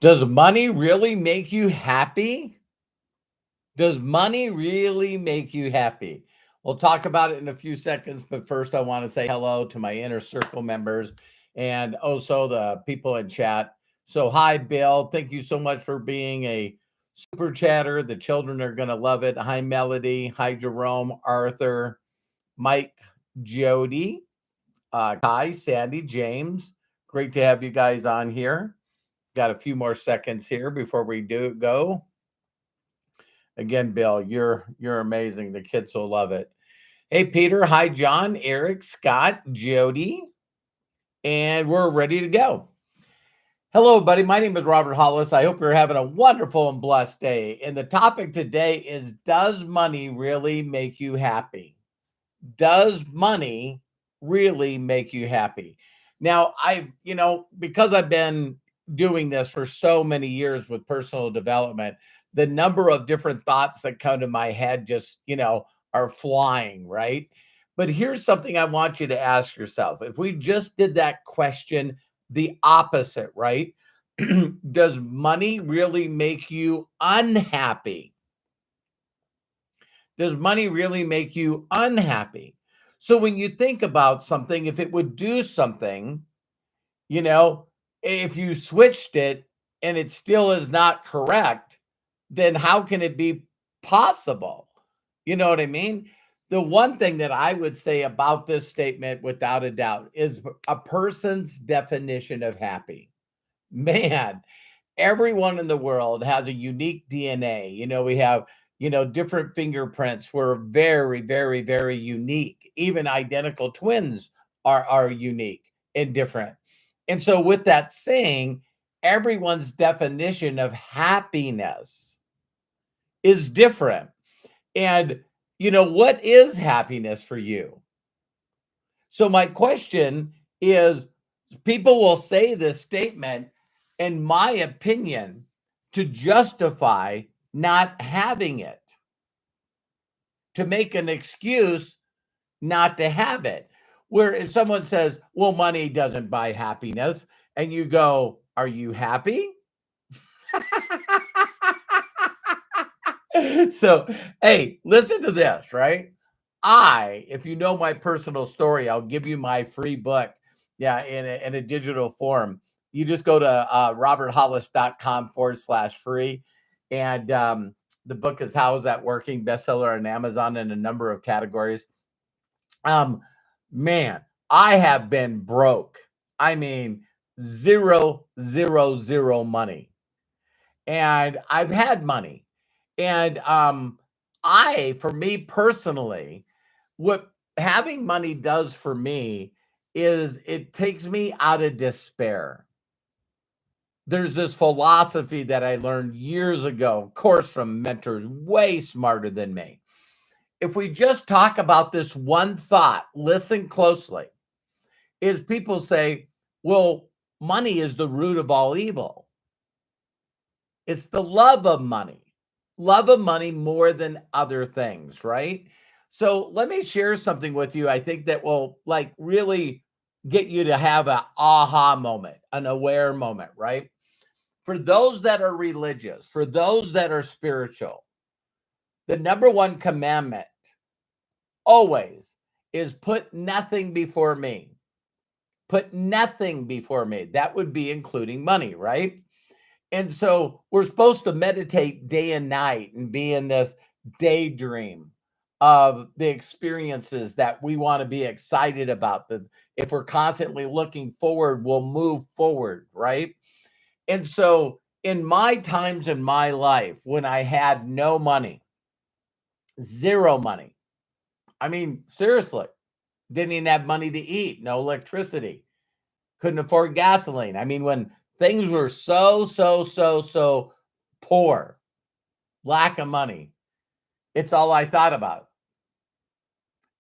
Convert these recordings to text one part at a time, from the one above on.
Does money really make you happy? Does money really make you happy? We'll talk about it in a few seconds, but first I want to say hello to my inner circle members and also the people in chat. So, hi, Bill. Thank you so much for being a super chatter. The children are going to love it. Hi, Melody. Hi, Jerome, Arthur, Mike, Jody, Kai, Sandy, James. Great to have you guys on here. Got a few more seconds here before we do go. Again, Bill, you're amazing. The kids will love it. Hey, Peter. Hi, John, Eric, Scott, Jody, and we're ready to go. Hello, buddy. My name is Robert Hollis. I hope you're having a wonderful and blessed day. And the topic today is, does money really make you happy? Does money really make you happy? Now, because I've been doing this for so many years with personal development, the number of different thoughts that come to my head just, are flying, right? But here's something I want you to ask yourself. If we just did that question the opposite, right? Does money really make you unhappy? Does money really make you unhappy? So when you think about something, if it would do something, you know, if you switched it and it still is not correct, then how can it be possible? You know what I mean? The one thing that I would say about this statement, without a doubt, is a person's definition of happy. Man, everyone in the world has a unique DNA. We have, different fingerprints. We're very, very, very unique. Even identical twins are unique and different. And so, with that saying, everyone's definition of happiness is different. And, what is happiness for you? So, my question is, people will say this statement, in my opinion, to justify not having it, to make an excuse not to have it. Where if someone says, well, money doesn't buy happiness, and you go, are you happy? So, hey, listen to this, right? If you know my personal story, I'll give you my free book. Yeah, in a digital form. You just go to roberthollis.com/free. And the book is How Is That Working? Bestseller on Amazon in a number of categories. Um, Man, I have been broke. I mean, zero, zero, zero money. And I've had money. And for me personally, what having money does for me is it takes me out of despair. There's this philosophy that I learned years ago, of course, from mentors way smarter than me. If we just talk about this one thought, listen closely, is people say, well, money is the root of all evil. It's the love of money more than other things, right? So let me share something with you. I think that will really get you to have an aha moment, an aware moment, right? For those that are religious, for those that are spiritual, the number one commandment always is put nothing before me. Put nothing before me. That would be including money, right? And so we're supposed to meditate day and night and be in this daydream of the experiences that we want to be excited about. That if we're constantly looking forward, we'll move forward, right? And so in my times in my life when I had no money, zero money, I mean, seriously, didn't even have money to eat, no electricity, couldn't afford gasoline. I mean, when things were so poor, lack of money, it's all I thought about.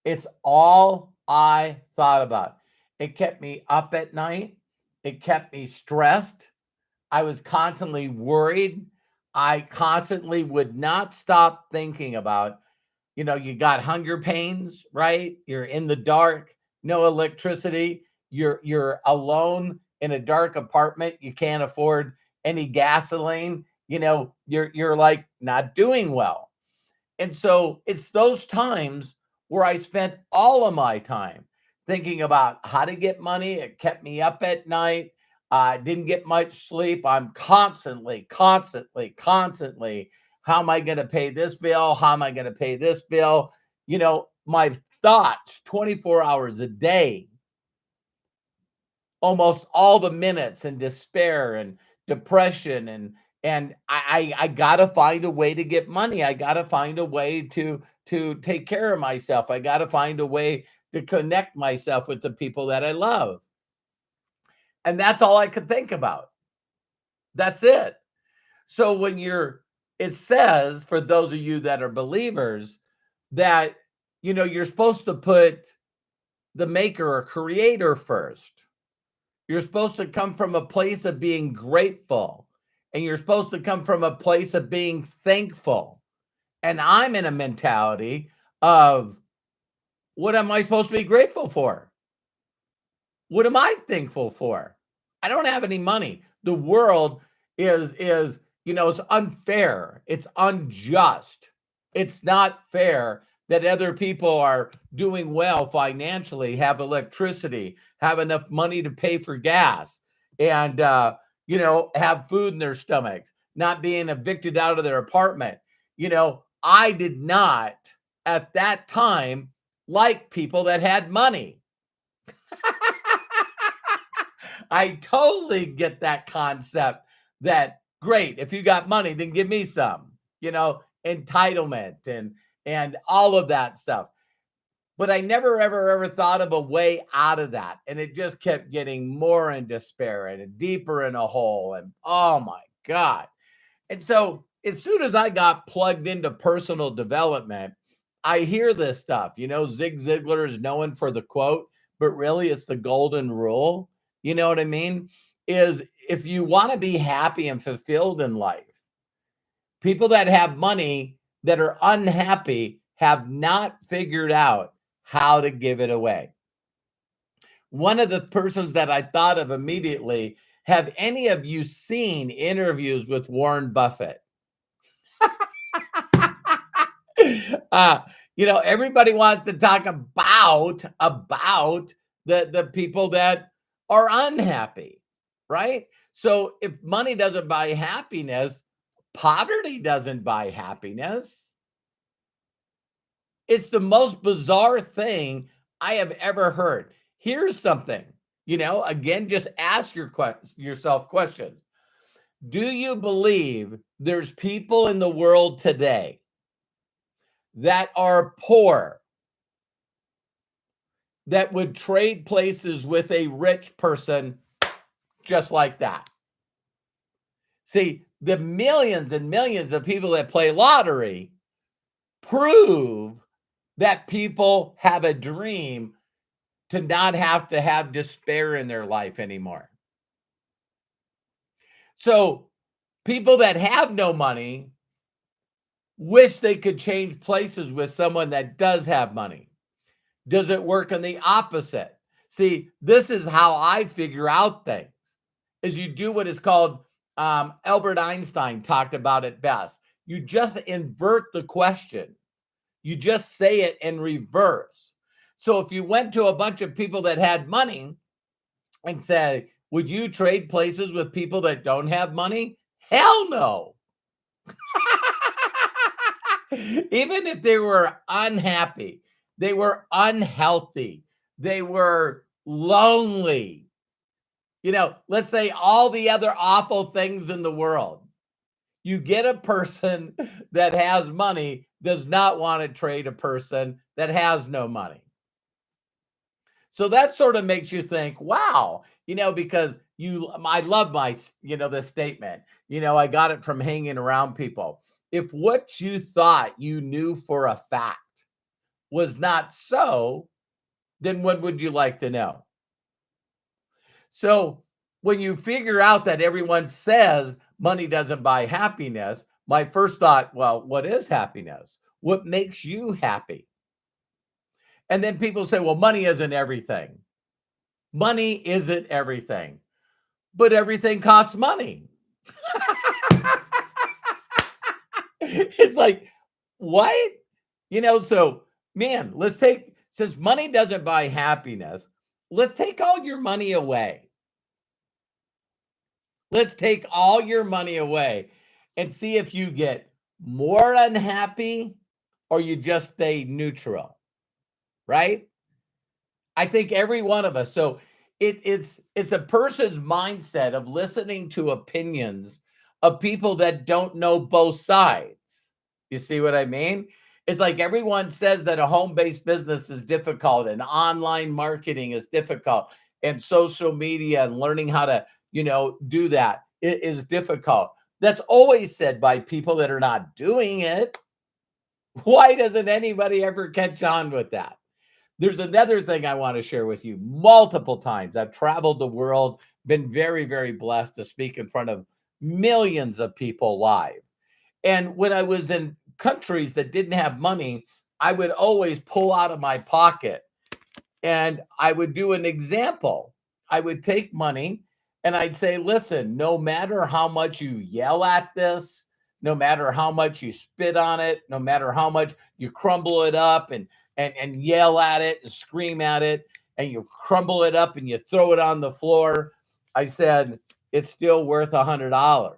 It's all I thought about. It kept me up at night. It kept me stressed. I was constantly worried. I constantly would not stop thinking about, you got hunger pains, right? You're in the dark, no electricity. You're alone in a dark apartment. You can't afford, any gasoline, you're like not doing well. And so it's those times where I spent all of my time thinking about how to get money. It kept me up at night. I didn't get much sleep. I'm constantly. How am I going to pay this bill? How am I going to pay this bill? My thoughts 24 hours a day, almost all the minutes, and despair and depression, and I gotta find a way to get money. I gotta find a way to take care of myself. I gotta find a way to connect myself with the people that I love. And that's all I could think about. That's it. So it says, for those of you that are believers, that you're supposed to put the maker or creator first. You're supposed to come from a place of being grateful, and you're supposed to come from a place of being thankful. And I'm in a mentality of, what am I supposed to be grateful for? What am I thankful for? I don't have any money. The world is it's unfair. It's unjust. It's not fair that other people are doing well financially, have electricity, have enough money to pay for gas, and have food in their stomachs, not being evicted out of their apartment. I did not at that time like people that had money. I totally get that concept that, great, if you got money, then give me some, entitlement and all of that stuff. But I never, ever thought of a way out of that. And it just kept getting more in despair and deeper in a hole. And oh my God. And so as soon as I got plugged into personal development, I hear this stuff. Zig Ziglar is known for the quote, but really it's the golden rule. You know what I mean? Is, if you want to be happy and fulfilled in life, people that have money that are unhappy have not figured out how to give it away. One of the persons that I thought of immediately, have any of you seen interviews with Warren Buffett? Everybody wants to talk about the people that are unhappy, right? So if money doesn't buy happiness, poverty doesn't buy happiness. It's the most bizarre thing I have ever heard. Here's something, again, just ask yourself questions. Do you believe there's people in the world today that are poor that would trade places with a rich person just like that? See, the millions and millions of people that play lottery prove that people have a dream to not have to have despair in their life anymore. So people that have no money wish they could change places with someone that does have money. Does it work on the opposite? See, this is how I figure out things, is you do what is called, Albert Einstein talked about it best. You just invert the question. You just say it in reverse. So if you went to a bunch of people that had money and said, would you trade places with people that don't have money? Hell no. Even if they were unhappy, they were unhealthy, they were lonely, let's say all the other awful things in the world. You get a person that has money does not want to trade a person that has no money. So that sort of makes you think, wow, because I love this statement, I got it from hanging around people. If what you thought you knew for a fact was not so, then what would you like to know? So when you figure out that everyone says money doesn't buy happiness, my first thought, well, what is happiness? What makes you happy? And then people say, well, money isn't everything. Money isn't everything, but everything costs money. It's like, what? So man, since money doesn't buy happiness, let's take all your money away. Let's take all your money away and see if you get more unhappy or you just stay neutral, right? I think every one of us. So it's a person's mindset of listening to opinions of people that don't know both sides. You see what I mean? It's like everyone says that a home-based business is difficult and online marketing is difficult and social media and learning how to, do that is difficult. That's always said by people that are not doing it. Why doesn't anybody ever catch on with that? There's another thing I want to share with you. Multiple times I've traveled the world, been very, very blessed to speak in front of millions of people live. And when I was in countries that didn't have money, I would always pull out of my pocket and I would do an example. I would take money and I'd say, listen, no matter how much you yell at this, no matter how much you spit on it, no matter how much you crumble it up and yell at it and scream at it, and you crumble it up and you throw it on the floor, I said, it's still worth $100.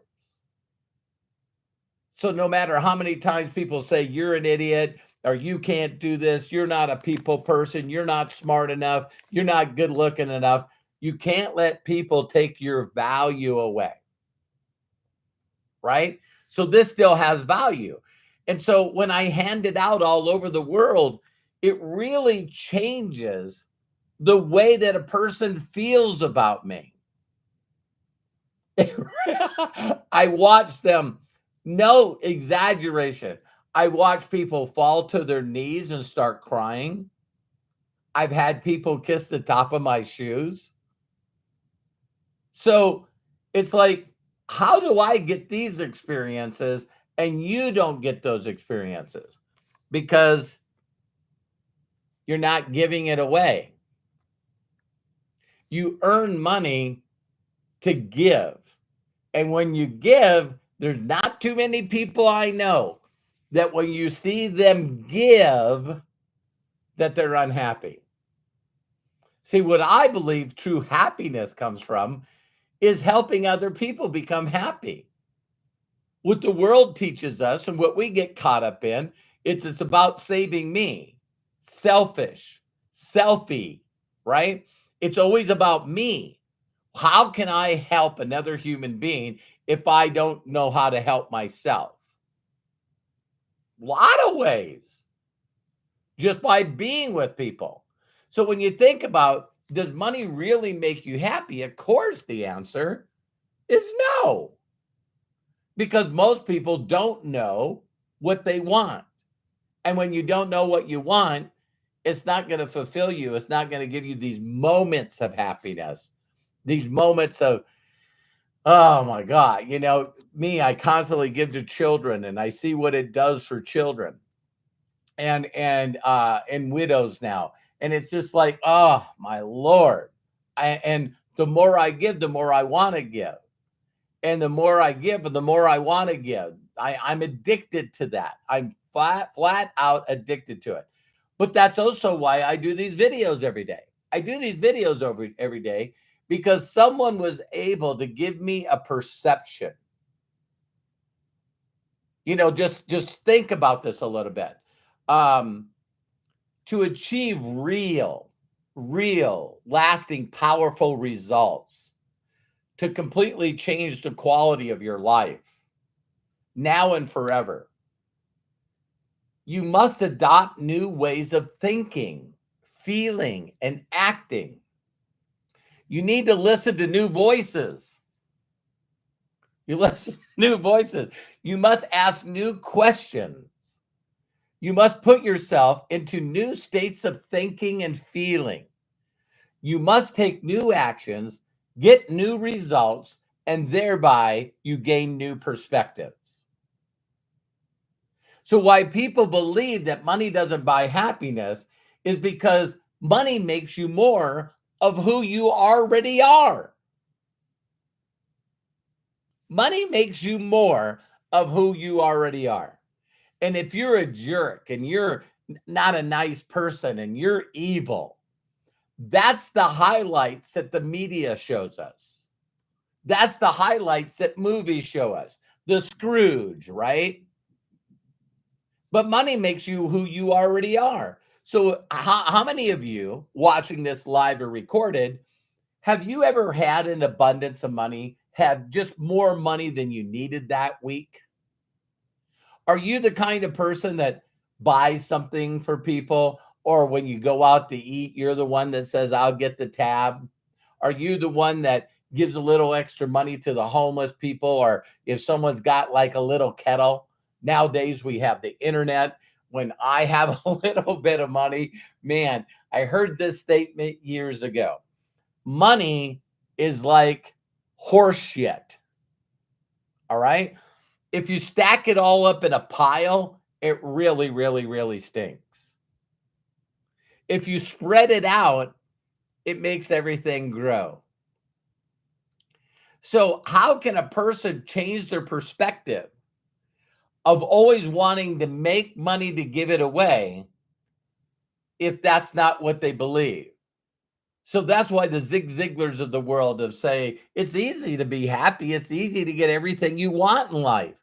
So no matter how many times people say you're an idiot or you can't do this, you're not a people person, you're not smart enough, you're not good looking enough, you can't let people take your value away. Right? So this still has value. And so when I hand it out all over the world, it really changes the way that a person feels about me. I watch them, no exaggeration. I watch people fall to their knees and start crying. I've had people kiss the top of my shoes. So it's like, how do I get these experiences and you don't get those experiences? Because you're not giving it away. You earn money to give. And when you give, there's not too many people I know that when you see them give, that they're unhappy. See, what I believe true happiness comes from is helping other people become happy. What the world teaches us and what we get caught up in, it's about saving me, selfish, selfie, right? It's always about me. How can I help another human being if I don't know how to help myself? A lot of ways, just by being with people. So when you think about, does money really make you happy? Of course, the answer is no, because most people don't know what they want. And when you don't know what you want, it's not going to fulfill you. It's not going to give you these moments of happiness, these moments of, oh my God, me, I constantly give to children and I see what it does for children and widows now. And it's just like, oh my Lord. And the more I give, the more I want to give. And the more I give, the more I want to give. I'm addicted to that. I'm flat out addicted to it. But that's also why I do these videos every day. I do these videos every day because someone was able to give me a perception. Just think about this a little bit. To achieve real, lasting, powerful results, to completely change the quality of your life now and forever, you must adopt new ways of thinking, feeling, and acting. You need to listen to new voices. You listen to new voices. You must ask new questions. You must put yourself into new states of thinking and feeling. You must take new actions, get new results, and thereby you gain new perspectives. So, why people believe that money doesn't buy happiness is because money makes you more of who you already are. Money makes you more of who you already are. And if you're a jerk and you're not a nice person and you're evil, that's the highlights that the media shows us. That's the highlights that movies show us. The Scrooge, right? But money makes you who you already are. So, how many of you watching this live or recorded have you ever had an abundance of money, have just more money than you needed that week? Are you the kind of person that buys something for people, or when you go out to eat, you're the one that says, I'll get the tab? Are you the one that gives a little extra money to the homeless people? Or if someone's got like a little kettle, nowadays we have the internet. When I have a little bit of money, man, I heard this statement years ago. Money is like horse shit. All right. If you stack it all up in a pile, it really, really, really stinks. If you spread it out, it makes everything grow. So, how can a person change their perspective of always wanting to make money to give it away if that's not what they believe? So that's why the Zig Ziglars of the world of say it's easy to be happy, it's easy to get everything you want in life.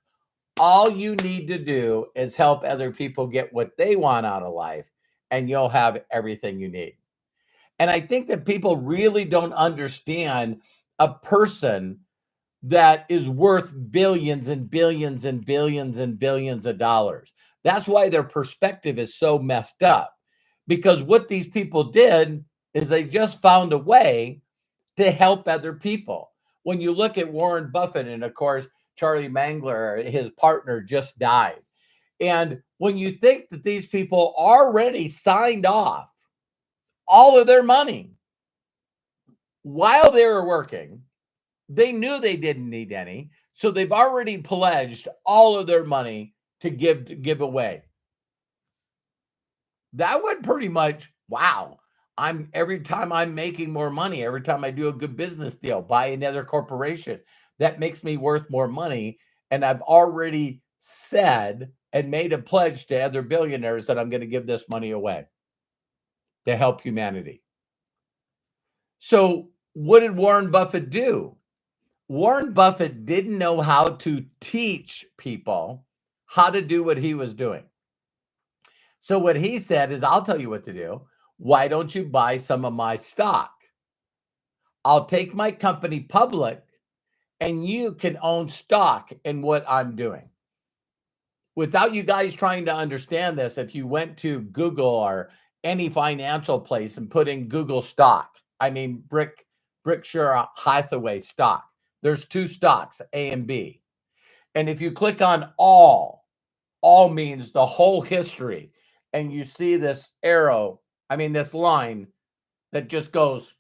All you need to do is help other people get what they want out of life, and you'll have everything you need. And I think that people really don't understand a person that is worth billions and billions and billions and billions of dollars. That's why their perspective is so messed up. Because what these people did is they just found a way to help other people. When you look at Warren Buffett, and of course, Charlie Mangler, his partner, just died. And when you think that these people already signed off all of their money while they were working, they knew they didn't need any. So they've already pledged all of their money to give away. That would pretty much, wow. I'm every time I'm making more money, every time I do a good business deal, buy another corporation, that makes me worth more money. And I've already said and made a pledge to other billionaires that I'm going to give this money away to help humanity. So, what did Warren Buffett do? Warren Buffett didn't know how to teach people how to do what he was doing. So what he said is, I'll tell you what to do. Why don't you buy some of my stock? I'll take my company public and you can own stock in what I'm doing. Without you guys trying to understand this, if you went to Google or any financial place and put in Google stock, I mean Berkshire Hathaway stock, there's two stocks, A and B. And if you click on all means the whole history, and you see this arrow, I mean, this line that just goes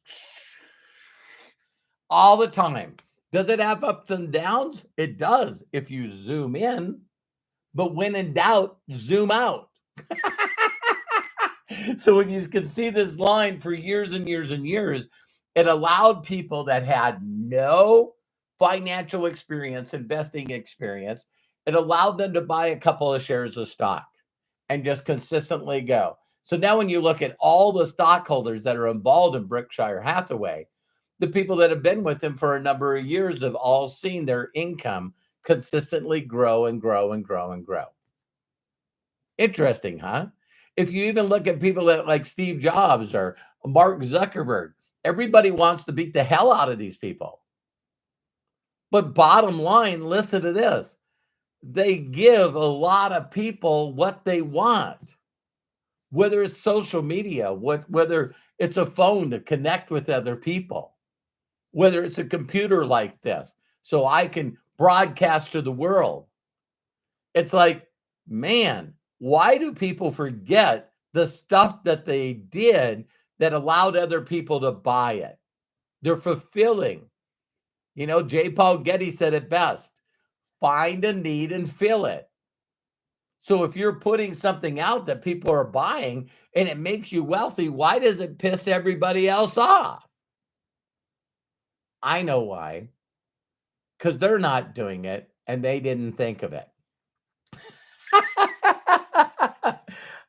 all the time. Does it have ups and downs? It does if you zoom in, but when in doubt, zoom out. So when you can see this line for years and years and years, it allowed people that had no financial experience, investing experience, it allowed them to buy a couple of shares of stock and just consistently go. So now when you look at all the stockholders that are involved in Berkshire Hathaway, the people that have been with them for a number of years have all seen their income consistently grow and grow and grow and grow. Interesting, huh? If you even look at people that like Steve Jobs or Mark Zuckerberg, everybody wants to beat the hell out of these people. But bottom line, listen to this. They give a lot of people what they want, whether it's social media, whether it's a phone to connect with other people, whether it's a computer like this, so I can broadcast to the world. It's like, man, why do people forget the stuff that they did that allowed other people to buy it? They're fulfilling. You know, J. Paul Getty said it best, find a need and fill it. So if you're putting something out that people are buying and it makes you wealthy, why does it piss everybody else off? I know why. Because they're not doing it and they didn't think of it.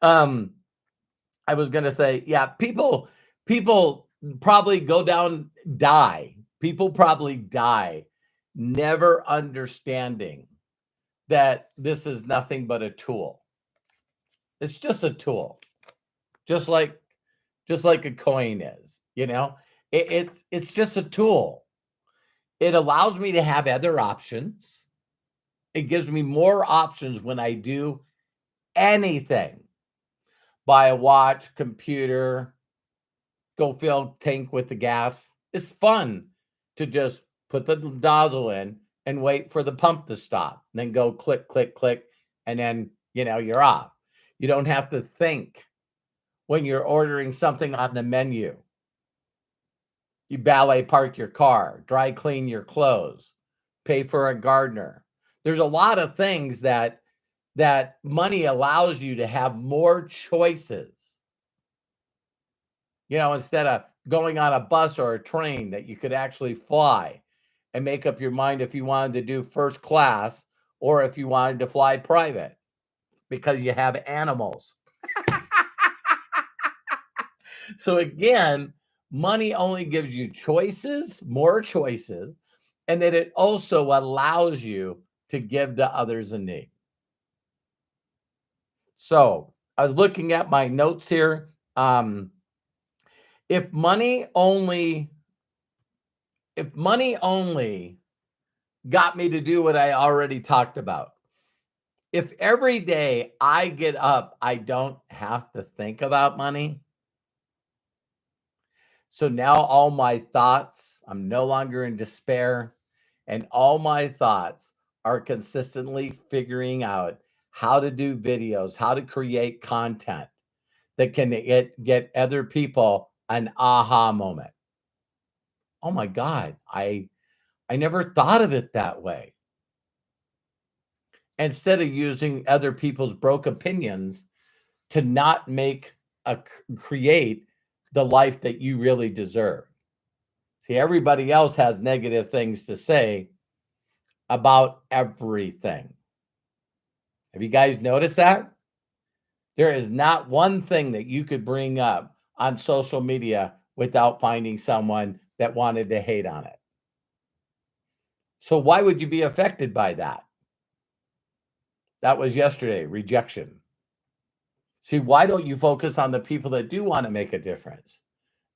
um, I was gonna say, yeah, people probably die. People probably die never understanding that this is nothing but a tool. It's just a tool, just like a coin is. It's just a tool. It allows me to have other options. It gives me more options when I do anything. Buy a watch, computer, go fill tank with the gas. It's fun to just put the nozzle in and wait for the pump to stop. Then go click, click, click, and then you're off. You don't have to think when you're ordering something on the menu. You valet park your car, dry clean your clothes, pay for a gardener. There's a lot of things that money allows you to have more choices. Instead of going on a bus or a train, that you could actually fly and make up your mind if you wanted to do first class or if you wanted to fly private, because you have animals. So again, money only gives you choices, more choices, and that it also allows you to give to others in need. So I was looking at my notes here. If money only got me to do what I already talked about, if every day I get up, I don't have to think about money. So now all my thoughts, I'm no longer in despair, and all my thoughts are consistently figuring out how to do videos, how to create content that can get other people an aha moment. Oh my God, I never thought of it that way. Instead of using other people's broke opinions to not create the life that you really deserve. See, everybody else has negative things to say about everything. Have you guys noticed that? There is not one thing that you could bring up on social media without finding someone that wanted to hate on it. So why would you be affected by that? That was yesterday, rejection. See, why don't you focus on the people that do want to make a difference,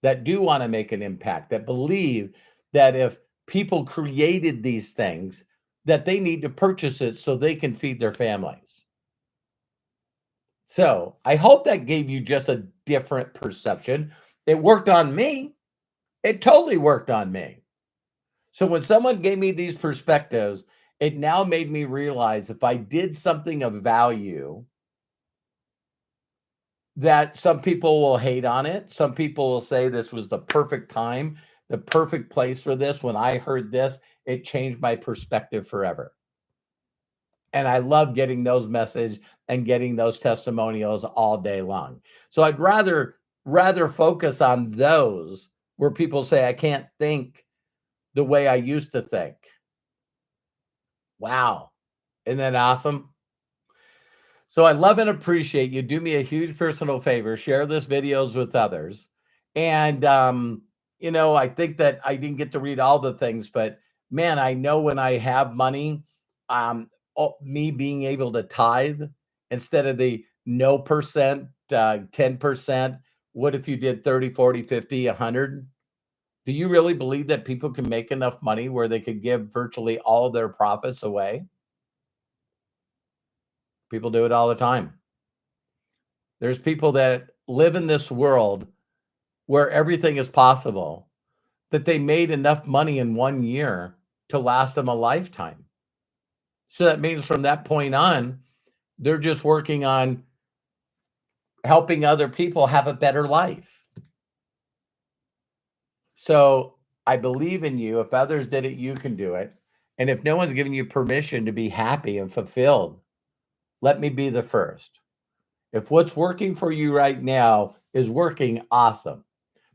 that do want to make an impact, that believe that if people created these things, that they need to purchase it so they can feed their families? So I hope that gave you just a different perception. It worked on me. It totally worked on me. So when someone gave me these perspectives, it now made me realize if I did something of value, that some people will hate on it. Some people will say this was the perfect time, the perfect place for this. When I heard this, it changed my perspective forever. And I love getting those messages and getting those testimonials all day long. So I'd rather focus on those where people say I can't think the way I used to think. Wow. Isn't that awesome? So I love and appreciate you. Do me a huge personal favor, share this videos with others. And I think that I didn't get to read all the things, but man, I know when I have money, me being able to tithe instead of the no percent, 10%. What if you did 30, 40, 50, 100? Do you really believe that people can make enough money where they could give virtually all their profits away? People do it all the time. There's people that live in this world where everything is possible, that they made enough money in 1 year to last them a lifetime. So that means from that point on, they're just working on helping other people have a better life. So I believe in you. If others did it, you can do it. And if no one's giving you permission to be happy and fulfilled, let me be the first. If what's working for you right now is working, awesome.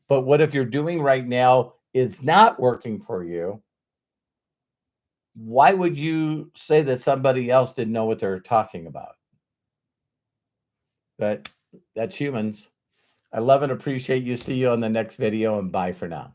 But what if you're doing right now is not working for you? Why would you say that somebody else didn't know what they're talking about? But That's humans. I love and appreciate you. See you on the next video, and bye for now.